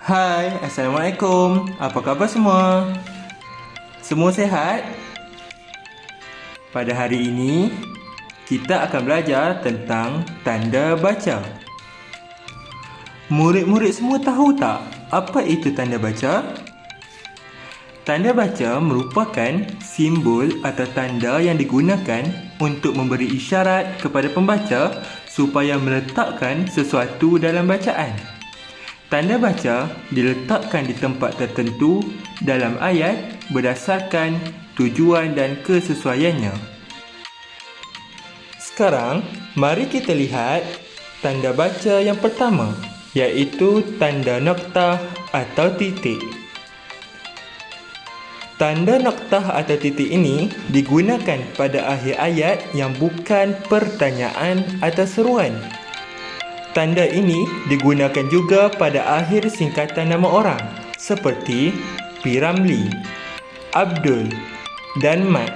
Hai, Assalamualaikum. Apa khabar semua? Semua sehat? Pada hari ini, kita akan belajar tentang tanda baca. Murid-murid semua tahu tak apa itu tanda baca? Tanda baca merupakan simbol atau tanda yang digunakan untuk memberi isyarat kepada pembaca supaya meletakkan sesuatu dalam bacaan. Tanda baca diletakkan di tempat tertentu dalam ayat berdasarkan tujuan dan kesesuaiannya. Sekarang, mari kita lihat tanda baca yang pertama, iaitu tanda noktah atau titik. Tanda noktah atau titik ini digunakan pada akhir ayat yang bukan pertanyaan atau seruan. Tanda ini digunakan juga pada akhir singkatan nama orang seperti P. Ramlee, Abdul dan Mat.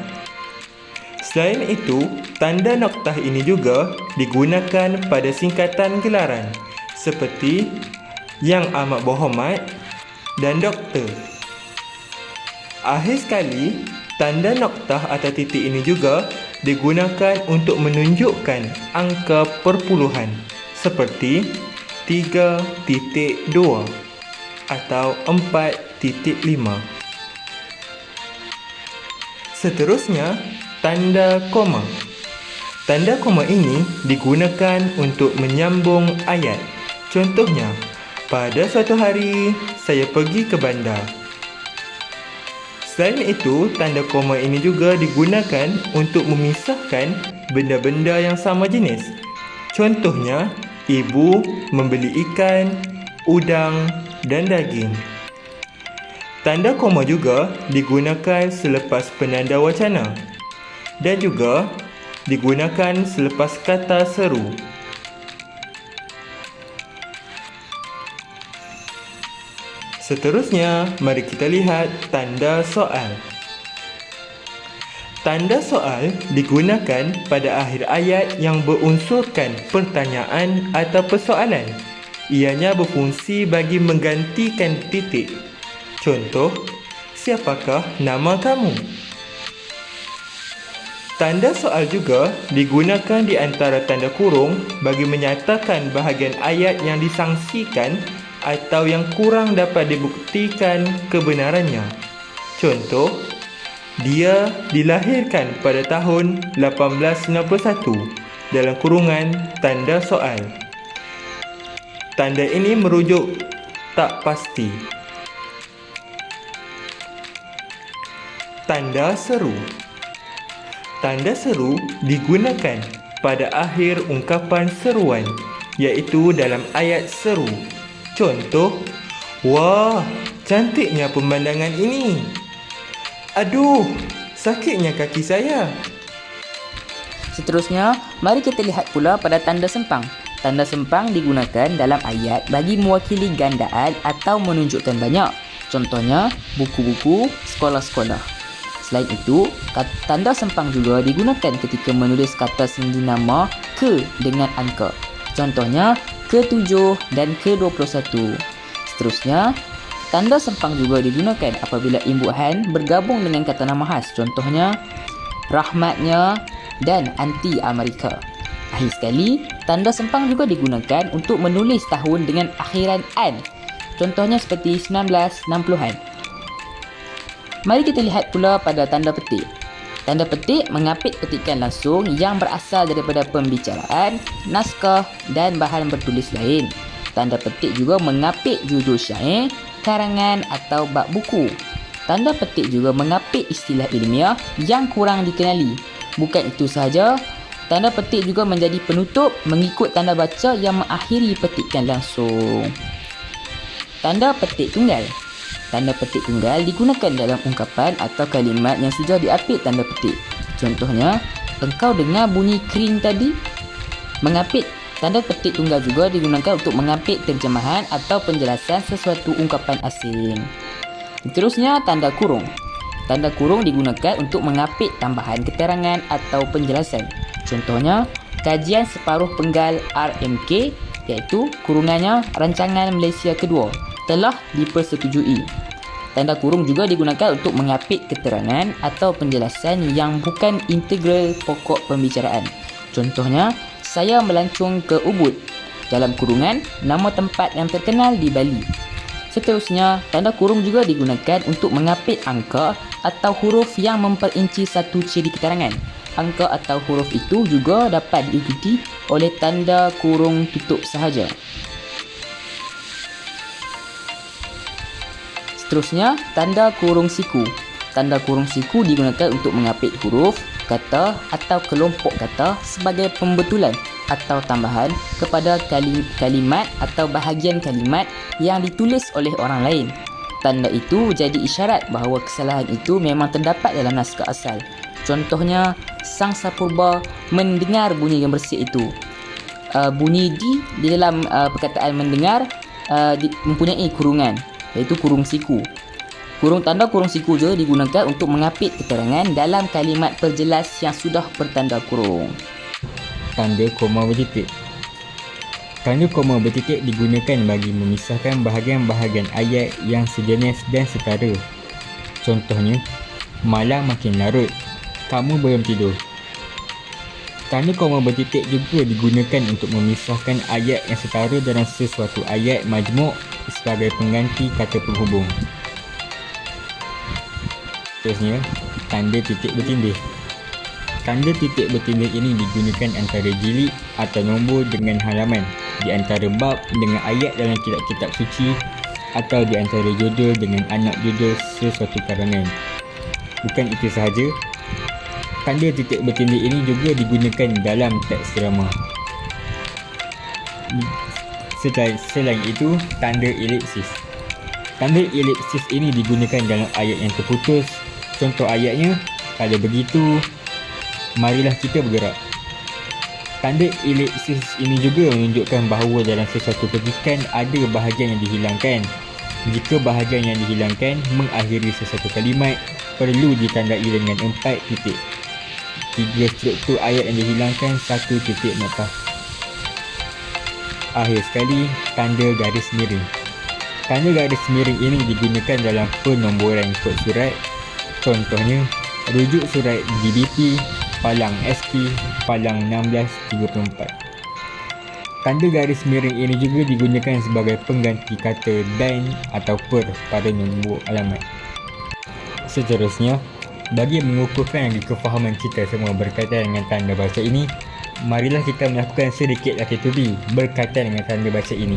Selain itu, tanda noktah ini juga digunakan pada singkatan gelaran seperti Yang Amat Berhormat dan Doktor. Akhir sekali, tanda noktah atau titik ini juga digunakan untuk menunjukkan angka perpuluhan seperti 3.2 atau 4.5. Seterusnya, tanda koma. Tanda koma ini digunakan untuk menyambung ayat. Contohnya, pada suatu hari saya pergi ke bandar. Selain itu, tanda koma ini juga digunakan untuk memisahkan benda-benda yang sama jenis. Contohnya, ibu membeli ikan, udang dan daging. Tanda koma juga digunakan selepas penanda wacana dan juga digunakan selepas kata seru. Seterusnya, mari kita lihat tanda soal. Tanda soal digunakan pada akhir ayat yang berunsurkan pertanyaan atau persoalan. Ianya berfungsi bagi menggantikan titik. Contoh, siapakah nama kamu? Tanda soal juga digunakan di antara tanda kurung bagi menyatakan bahagian ayat yang disangsikan atau yang kurang dapat dibuktikan kebenarannya. Contoh, dia dilahirkan pada tahun 1891 dalam kurungan tanda soal. Tanda ini merujuk tak pasti. Tanda seru. Tanda seru digunakan pada akhir ungkapan seruan, iaitu dalam ayat seru. Contoh, wah, cantiknya pemandangan ini. Aduh, sakitnya kaki saya. Seterusnya, mari kita lihat pula pada tanda sempang. Tanda sempang digunakan dalam ayat bagi mewakili gandaan atau menunjukkan banyak. Contohnya, buku-buku, sekolah-sekolah. Selain itu, tanda sempang juga digunakan ketika menulis kata sendi nama ke dengan angka. Contohnya, ke-7 dan ke-21. Seterusnya, tanda sempang juga digunakan apabila imbuhan bergabung dengan kata nama khas. Contohnya, rahmatnya dan anti Amerika. Akhir sekali, tanda sempang juga digunakan untuk menulis tahun dengan akhiran an. Contohnya seperti 1960-an. Mari kita lihat pula pada tanda petik. Tanda petik mengapit petikan langsung yang berasal daripada pembicaraan, naskah dan bahan bertulis lain. Tanda petik juga mengapit judul syair, karangan atau bab buku. Tanda petik juga mengapit istilah ilmiah yang kurang dikenali. Bukan itu sahaja, tanda petik juga menjadi penutup mengikut tanda baca yang mengakhiri petikan langsung. Tanda petik tunggal. Tanda petik tunggal digunakan dalam ungkapan atau kalimat yang sudah diapit tanda petik. Contohnya, engkau dengar bunyi kering tadi? Mengapit tanda petik tunggal juga digunakan untuk mengapit terjemahan atau penjelasan sesuatu ungkapan asing. Seterusnya, tanda kurung. Tanda kurung digunakan untuk mengapit tambahan keterangan atau penjelasan. Contohnya, kajian separuh penggal RMK iaitu kurungannya Rancangan Malaysia Kedua. telah dipersetujui. Tanda kurung juga digunakan untuk mengapit keterangan atau penjelasan yang bukan integral pokok pembicaraan. Contohnya, saya melancong ke Ubud. Dalam kurungan, nama tempat yang terkenal di Bali. Seterusnya, tanda kurung juga digunakan untuk mengapit angka atau huruf yang memperinci satu ciri keterangan. Angka atau huruf itu juga dapat diikuti oleh tanda kurung tutup sahaja. Seterusnya, tanda kurung siku. Tanda kurung siku digunakan untuk mengapit huruf, kata atau kelompok kata sebagai pembetulan atau tambahan kepada kalimat atau bahagian kalimat yang ditulis oleh orang lain. Tanda itu jadi isyarat bahawa kesalahan itu memang terdapat dalam naskah asal. Contohnya, Sang Sapurba mendengar bunyi yang bersih itu. Bunyi di dalam perkataan mendengar mempunyai kurungan, iaitu kurung siku. Tanda kurung siku juga digunakan untuk mengapit keterangan dalam kalimat perjelas yang sudah bertanda kurung. Tanda koma bertitik. Tanda koma bertitik digunakan bagi memisahkan bahagian-bahagian ayat yang sejenis dan setara. Contohnya, malam makin larut, kamu belum tidur. Tanda koma bertitik juga digunakan untuk memisahkan ayat yang setara dalam sesuatu ayat majmuk sebagai pengganti kata penghubung. Seterusnya, tanda titik bertindih. Tanda titik bertindih ini digunakan antara jilid atau nombor dengan halaman, di antara bab dengan ayat dalam kitab-kitab suci, atau di antara judul dengan anak judul sesuatu karangan. Bukan itu sahaja, tanda titik bertindih ini juga digunakan dalam teks drama. Selain itu, tanda elipsis. Tanda elipsis ini digunakan dalam ayat yang terputus. Contoh ayatnya, kalau begitu, marilah kita bergerak. Tanda elipsis ini juga menunjukkan bahawa dalam sesuatu petikan ada bahagian yang dihilangkan. Jika bahagian yang dihilangkan mengakhiri sesuatu kalimat, perlu ditandai dengan 4 titik. 3 struktur ayat yang dihilangkan, 1 titik notah. Akhir sekali, tanda garis miring. Tanda garis miring ini digunakan dalam penomboran kod surat. Contohnya, rujuk surat GBP palang SP palang 1634. Tanda garis miring ini juga digunakan sebagai pengganti kata dan atau per pada nombor alamat. Seterusnya, bagi mengukuhkan kefahaman kita semua berkaitan dengan tanda baca ini, marilah kita melakukan sedikit aktiviti berkaitan dengan tanda baca ini.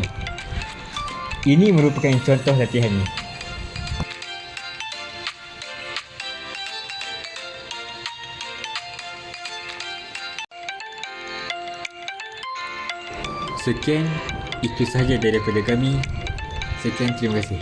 Ini merupakan contoh latihannya. Sekian, itu sahaja daripada kami. Sekian, terima kasih.